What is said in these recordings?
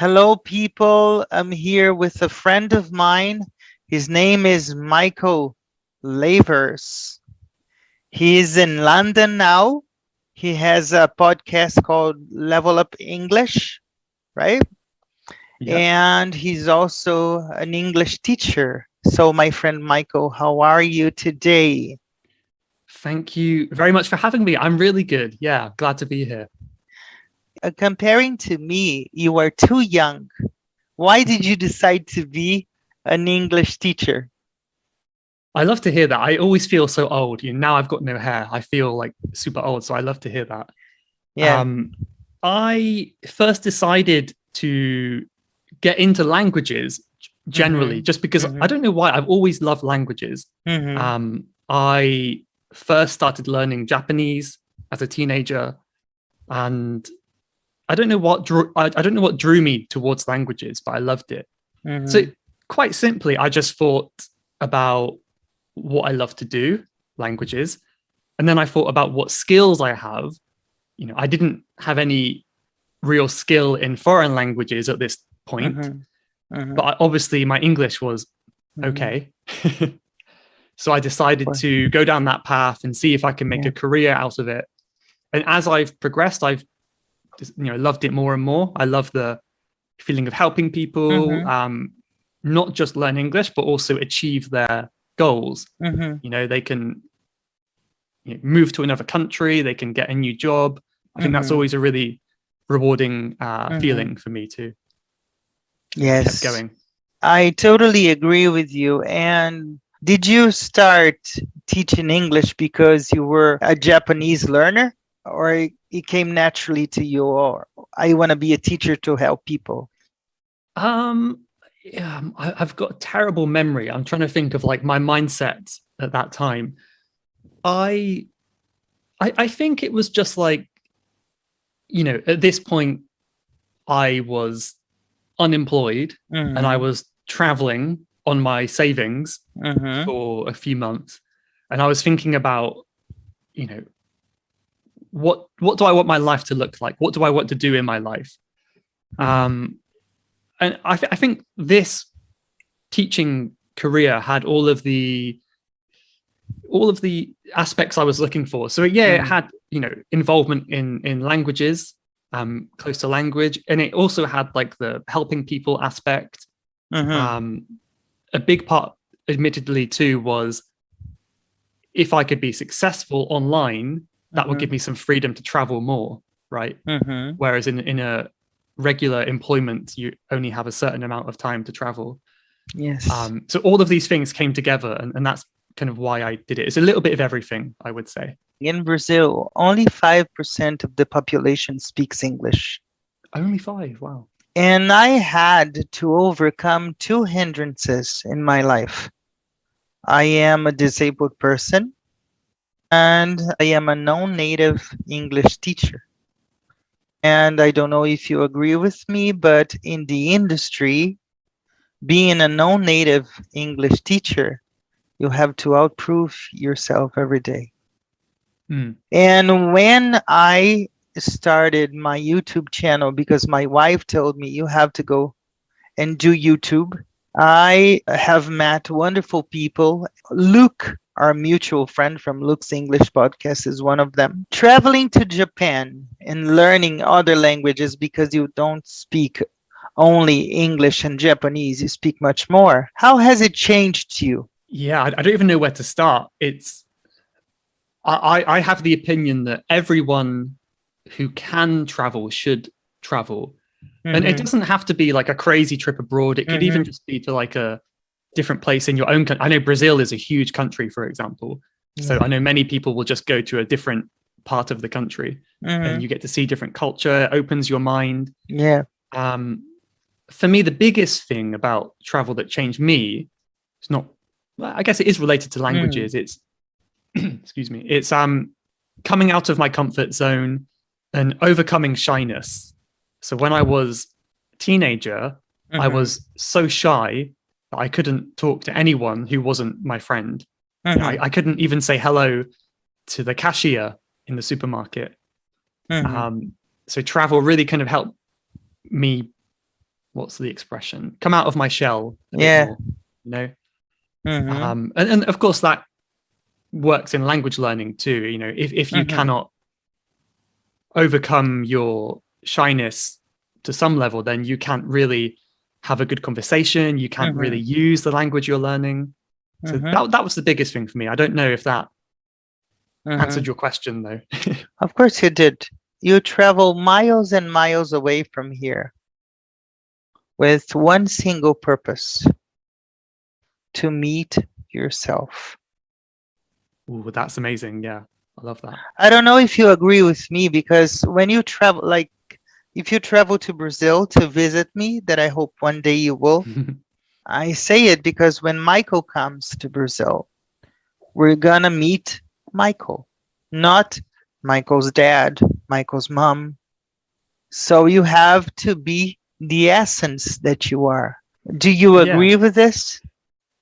Hello, people. I'm here with a friend of mine. His name is Michael Lavers. He is in London now. He has a podcast called Level Up English, right? Yep. And he's also an English teacher. So, my friend Michael, how are you today? Thank you very much for having me. I'm really good. Yeah, glad to be here. Comparing to me, you are too young. Why did you decide to be an English teacher? I love to hear that. I always feel so old. Now I've got no hair. I feel like super old. So I love to hear that. Yeah. I first decided to get into languages generally, Mm-hmm. just because I Mm-hmm. don't know why. I've always loved languages. Mm-hmm. I first started learning Japanese as a teenager, and I don't know what drew me towards languages, but I loved it. So Mm-hmm. quite simply, I just thought about what I love to do, languages, and then I thought about what skills I have. I didn't have any real skill in foreign languages at this point, Mm-hmm. Mm-hmm. but obviously my English was Mm-hmm. okay. So I decided Well, to go down that path and see if I can make yeah. a career out of it. And as I've progressed, I've loved it more and more. I love the feeling of helping people, Mm-hmm. not just learn English, but also achieve their goals. Mm-hmm. They can move to another country, they can get a new job. I think that's Mm-hmm. always a really rewarding Mm-hmm. feeling for me to kept Yes, going. I totally agree with you. And did you start teaching English because you were a Japanese learner, or it came naturally to you, or I want to be a teacher to help people? Um, yeah, I've got a terrible memory. I'm trying to think of like my mindset at that time. I I think it was just like, at this point, I was unemployed and I Mm-hmm. was traveling on my savings Mm-hmm. for a few months. And I was thinking about, you know, what do I want my life to look like? What do I want to do in my life? Mm-hmm. Um, and I think this teaching career had all of the aspects I was looking for. So yeah, it Mm-hmm. had involvement in languages, close to language, and it also had like the helping people aspect. Mm-hmm. Um, a big part, admittedly, too, was if I could be successful online, that would Mm-hmm. give me some freedom to travel more, right? Mm-hmm. Whereas in a regular employment, you only have a certain amount of time to travel. Yes. So all of these things came together, and that's kind of why I did it. It's a little bit of everything, I would say. In Brazil, only 5% of the population speaks English. Only five. Wow. And I had to overcome two hindrances in my life. I am a disabled person and I am a non-native English teacher. And I don't know if you agree with me, but in the industry, being a non-native English teacher, you have to outprove yourself every day. Mm. And when I started my YouTube channel, because my wife told me you have to go and do YouTube, I have met wonderful people. Luke, our mutual friend from Luke's English podcast, is one of them. Traveling to Japan and learning other languages because you don't speak only English and Japanese, you speak much more. How has it changed you? Yeah, I don't even know where to start. It's I have the opinion that everyone who can travel should travel. And it Mm-hmm. doesn't have to be like a crazy trip abroad. It could even Mm-hmm. just be to like a different place in your own country. I know Brazil is a huge country, for example. So Yeah. I know many people will just go to a different part of the country and Mm-hmm. you get to see different culture, it opens your mind. Yeah. Um, for me, the biggest thing about travel that changed me is not, well, I guess it is related to Mm-hmm. languages. It's, excuse me, it's coming out of my comfort zone and overcoming shyness. So when I was a teenager, I Mm-hmm. was so shy that I couldn't talk to anyone who wasn't my friend. Mm-hmm. I couldn't even say hello to the cashier in the supermarket. Mm-hmm. Um, so travel really kind of helped me what's the expression? Come out of my shell a bit Yeah. more, you know? Mm-hmm. And of course that works in language learning too. You know, if you Mm-hmm. cannot overcome your shyness to some level, then you can't really have a good conversation. You can't really use the language you're learning. So Mm-hmm. that was the biggest thing for me. I don't know if that Mm-hmm. answered your question though. Of course you did. You travel miles and miles away from here with one single purpose: to meet yourself. Ooh, that's amazing. Yeah, I love that. I don't know if you agree with me, because when you travel, like if you travel to Brazil to visit me, that I hope one day you will, I say it because when Michael comes to Brazil, we're gonna meet Michael, not Michael's dad, Michael's mom. So you have to be the essence that you are. Do you Yeah. agree with this?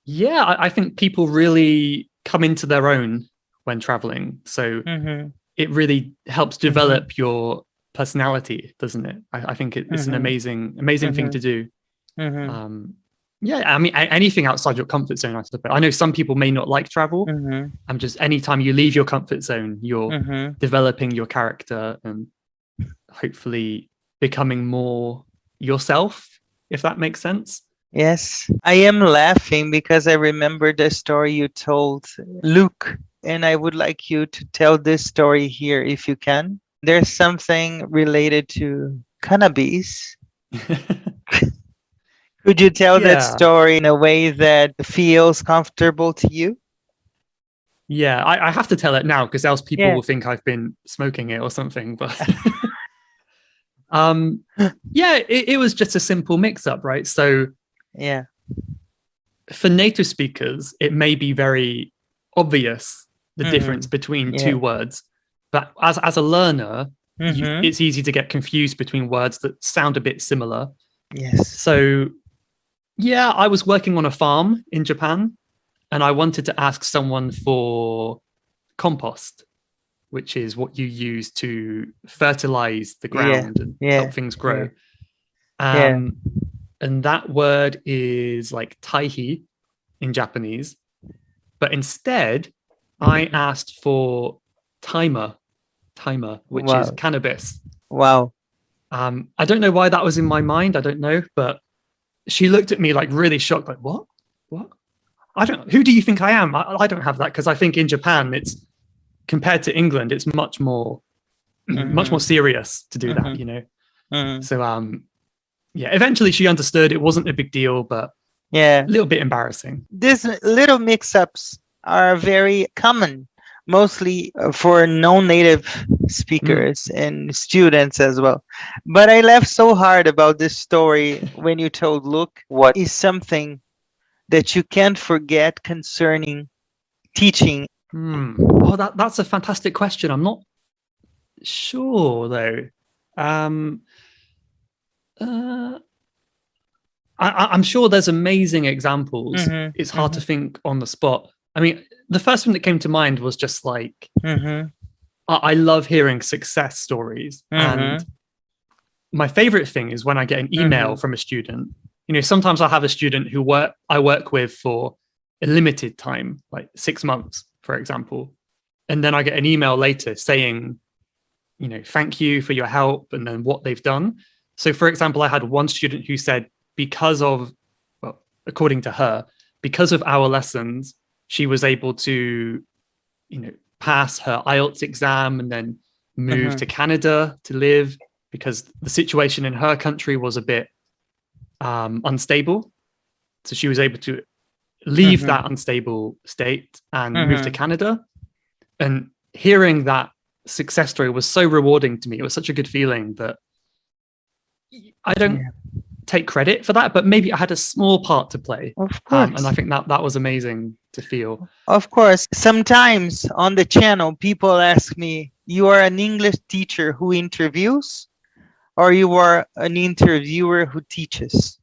Yeah, I think people really come into their own when traveling. So Mm-hmm. it really helps develop your personality, doesn't it? I think it's an Mm-hmm. amazing thing Mm-hmm. to do. Mm-hmm. Yeah, I mean, anything outside your comfort zone, I suppose. I know some people may not like travel. Mm-hmm. I'm just anytime you leave your comfort zone, you're Mm-hmm. developing your character and hopefully becoming more yourself, if that makes sense. Yes, I am laughing because I remember the story you told Luke, and I would like you to tell this story here if you can. There's something related to cannabis. Could you tell that Yeah. story in a way that feels comfortable to you? Yeah, I have to tell it now because else people Yeah. will think I've been smoking it or something. But yeah, it was just a simple mix-up, right? So Yeah. for native speakers, it may be very obvious the difference Mm-hmm. between Yeah. two words, but as a learner, Mm-hmm. it's easy to get confused between words that sound a bit similar. Yes. So yeah, I was working on a farm in Japan, and I wanted to ask someone for compost, which is what you use to fertilize the Yeah. ground and Yeah. help things Yeah. grow. Yeah. And that word is like taihi in Japanese. But instead, I asked for timer, which is Wow. cannabis. Wow. I don't know why that was in my mind. I don't know, but she looked at me like really shocked, like, what? What? I don't, who do you think I am? I don't have that because I think in Japan, it's compared to England, it's much more Mm-hmm. serious to do that, Mm-hmm. you know? Mm-hmm. So, yeah, eventually she understood it wasn't a big deal, but Yeah. a little bit embarrassing. These little mix-ups are very common, mostly for non-native speakers and students as well. But I laughed so hard about this story when you told Luke what is something that you can't forget concerning teaching. Oh, that's a fantastic question. I'm not sure though. Um, uh, I'm sure there's amazing examples. Mm-hmm. It's hard Mm-hmm. to think on the spot. I mean, the first thing that came to mind was just like Mm-hmm. I love hearing success stories, Mm-hmm. and my favorite thing is when I get an email Mm-hmm. from a student. You know, sometimes I have a student who I work with for a limited time, like 6 months, for example, and then I get an email later saying, you know, thank you for your help, and then what they've done. So, for example, I had one student who said, because of, well, according to her, because of our lessons, she was able to, you know, pass her IELTS exam and then move Mm-hmm. to Canada to live because the situation in her country was a bit unstable. So she was able to leave Mm-hmm. that unstable state and move to Mm-hmm. Canada. And hearing that success story was so rewarding to me. It was such a good feeling that I don't Yeah. take credit for that, but maybe I had a small part to play. Of And I course. think that was amazing to feel. Of course. Sometimes on the channel, people ask me, you are an English teacher who interviews, or you are an interviewer who teaches?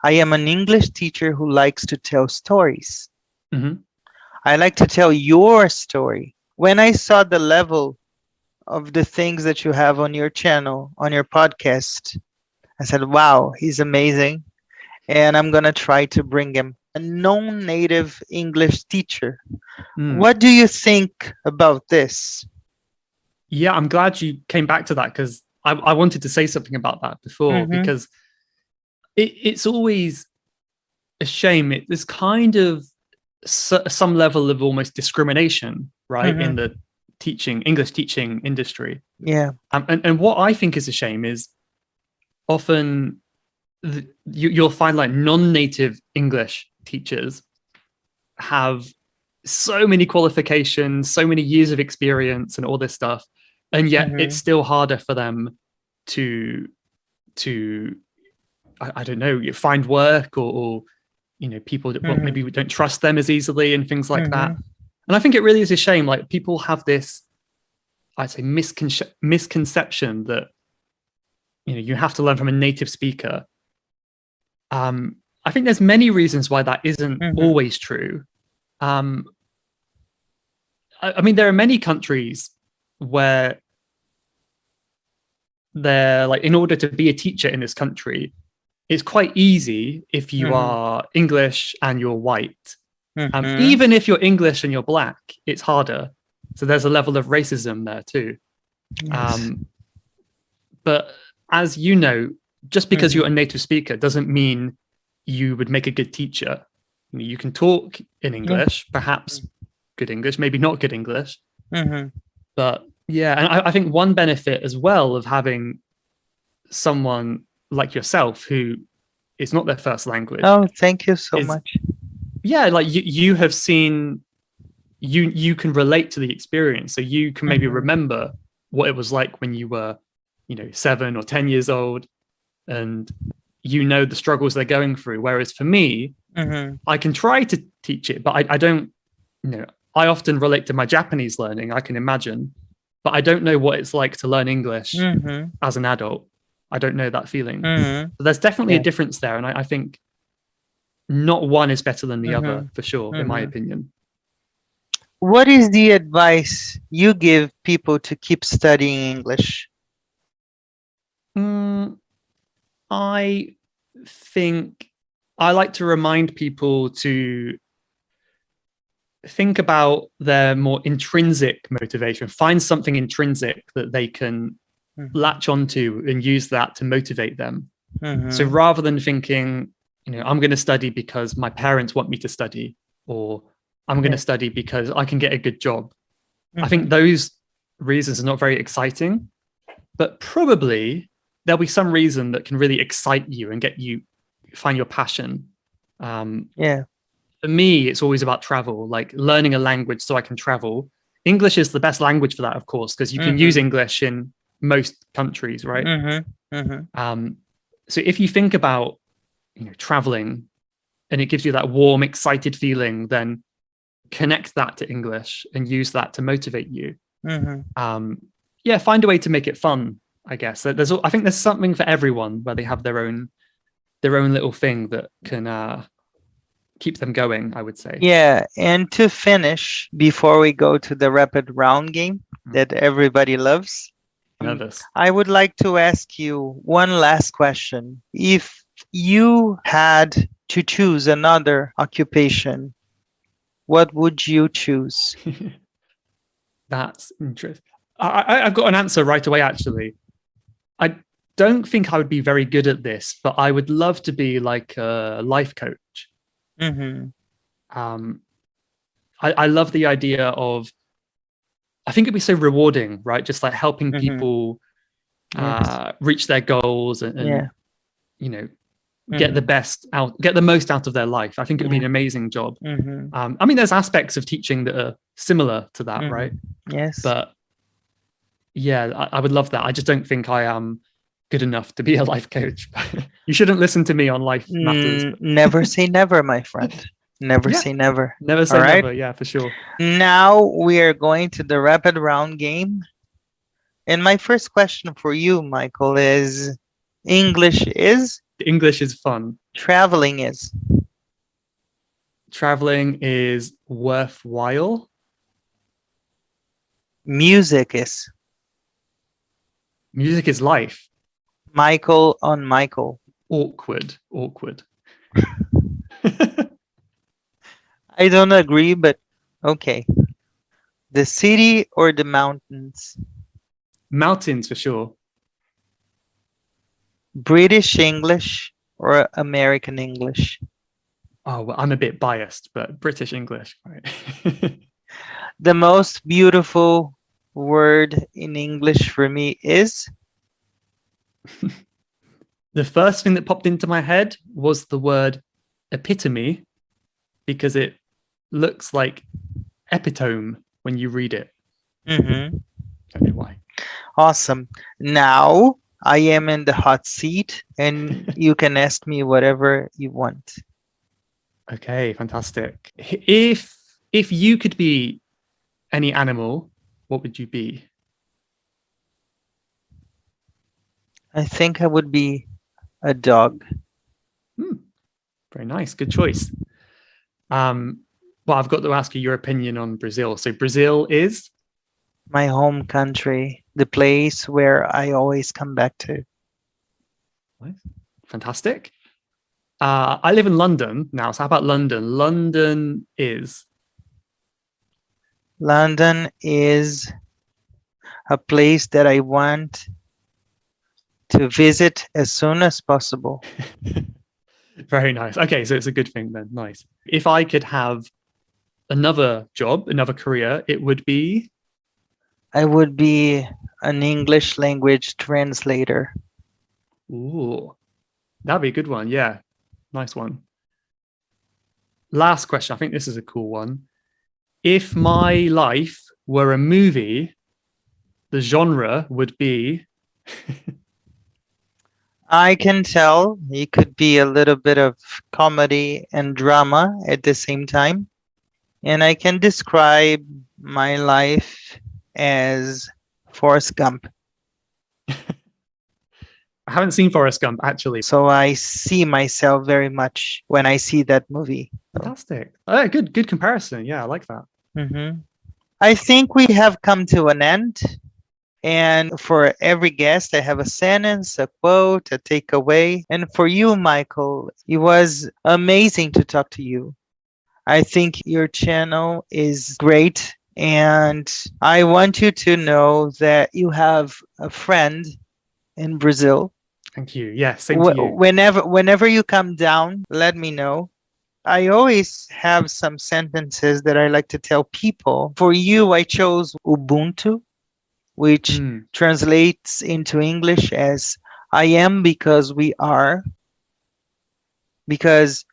I am an English teacher who likes to tell stories. Mhm. I like to tell your story. When I saw the level of the things that you have on your channel, on your podcast, I said, wow, he's amazing. And I'm going to try to bring him a non-native English teacher. Mm. What do you think about this? Yeah, I'm glad you came back to that because I wanted to say something about that before because it's always a shame. There's kind of some level of almost discrimination, right, in the English teaching industry. Yeah. And what I think is a shame is often you'll find like non-native English teachers have so many qualifications, so many years of experience and all this stuff. And yet it's still harder for them to I don't know, find work or you know, people that well, maybe we don't trust them as easily and things like that. And I think it really is a shame. Like people have this, I'd say, misconception that you know you have to learn from a native speaker. I think there's many reasons why that isn't always true. I mean, there are many countries where they're like, in order to be a teacher in this country, it's quite easy if you are English and you're white. Even if you're English and you're black, it's harder. So there's a level of racism there too. Yes. But as you know, just because you're a native speaker doesn't mean you would make a good teacher. You can talk in English, perhaps good English, maybe not good English. But yeah, and I think one benefit as well of having someone like yourself who is not their first language. Oh, thank you so much. Yeah, like you have seen, you can relate to the experience, so you can maybe remember what it was like when you were, you know, 7 or 10 years old, and you know the struggles they're going through. Whereas for me, I can try to teach it, but I don't, you know, I often relate to my Japanese learning, I can imagine, but I don't know what it's like to learn English as an adult. I don't know that feeling. So there's definitely a difference there. And I think not one is better than the other, for sure, in my opinion. What is the advice you give people to keep studying English? I think I like to remind people to think about their more intrinsic motivation, find something intrinsic that they can latch onto and use that to motivate them. So rather than thinking, you know, I'm going to study because my parents want me to study, or I'm going to study because I can get a good job. I think those reasons are not very exciting, but probably there'll be some reason that can really excite you and get you find your passion. For me, it's always about travel, like learning a language so I can travel. English is the best language for that, of course, because you can use English in most countries, right? So if you think about, you know, traveling and it gives you that warm, excited feeling, then connect that to English and use that to motivate you. Yeah, find a way to make it fun, I guess. I think there's something for everyone where they have their own little thing that can keep them going, I would say. Yeah, and to finish, before we go to the rapid round game that everybody loves, Nervous. I would like to ask you one last question. If you had to choose another occupation, what would you choose? That's interesting. I've got an answer right away, actually. I don't think I would be very good at this, but I would love to be like a life coach. I love the idea of, I think it'd be so rewarding, right? Just like helping people reach their goals and you know, get the most out of their life. I think it would be an amazing job. I mean, there's aspects of teaching that are similar to that, right? Yes. But yeah, I would love that. I just don't think I am good enough to be a life coach. You shouldn't listen to me on life matters. Never say never, my friend. Never say never. Never say never. Yeah, for sure. Now we are going to the rapid round game. And my first question for you, Michael, is English is? English is fun. Traveling is? Traveling is worthwhile. Music is? Music is life. Michael on Michael. Awkward. Awkward. I don't agree, but okay. The city or the mountains? Mountains for sure. British English or American English? Oh, well, I'm a bit biased, but British English, right? The most beautiful word in English for me is? The first thing that popped into my head was the word epitome, because it looks like epitome when you read it. Mm-hmm. Don't know why. Awesome. Now I am in the hot seat and you can ask me whatever you want. Okay, fantastic. If you could be any animal, what would you be? I think I would be a dog. Very nice. Good choice. Well, I've got to ask you your opinion on Brazil. So Brazil is? My home country, the place where I always come back to. Fantastic. I live in London now. So how about London? London is? London is a place that I want to visit as soon as possible. Very nice. Okay, so it's a good thing then. Nice. If I could have another job, another career, it would be? I would be an English language translator. Ooh, that'd be a good one. Yeah, nice one. Last question. I think this is a cool one. If my life were a movie, the genre would be? I can tell it could be a little bit of comedy and drama at the same time. And I can describe my life as Forrest Gump. I haven't seen Forrest Gump, actually. So I see myself very much when I see that movie. Fantastic. Oh, good comparison. Yeah, I like that. Mm-hmm. I think we have come to an end. And for every guest, I have a sentence, a quote, a takeaway. And for you, Michael, it was amazing to talk to you. I think your channel is great. And I want you to know that you have a friend in Brazil. Thank you. Yeah, same to you. Whenever you come down, let me know. I always have some sentences that I like to tell people. For you, I chose Ubuntu, which translates into English as I am because we are, because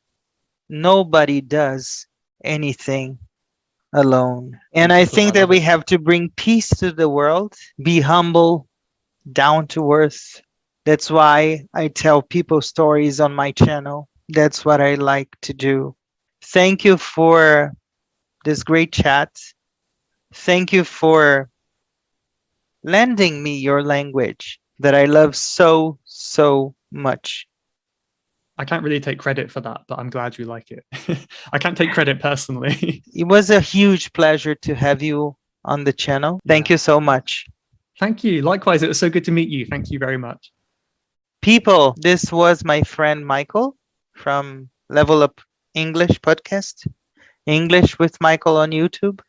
nobody does anything alone. And I think that we have to bring peace to the world, be humble, down to earth. That's why I tell people stories on my channel. That's what I like to do. Thank you for this great chat. Thank you for lending me your language that I love so, so much. I can't really take credit for that, but I'm glad you like it. I can't take credit personally. It was a huge pleasure to have you on the channel. Thank you so much. Thank you. Likewise, it was so good to meet you. Thank you very much. People, this was my friend Michael from Level Up English podcast. English with Michael on YouTube.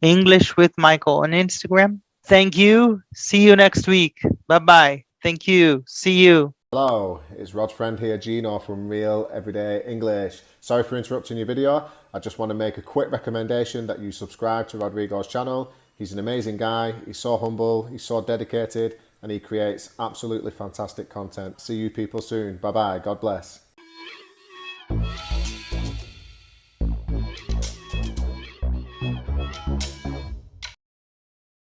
English with Michael on Instagram. Thank you. See you next week. Bye-bye. Thank you. See you. Hello, it's Rod's friend here, Gino from Real Everyday English. Sorry for interrupting your video. I just want to make a quick recommendation that you subscribe to Rodrigo's channel. He's an amazing guy. He's so humble. He's so dedicated. And he creates absolutely fantastic content. See you people soon. Bye-bye. God bless.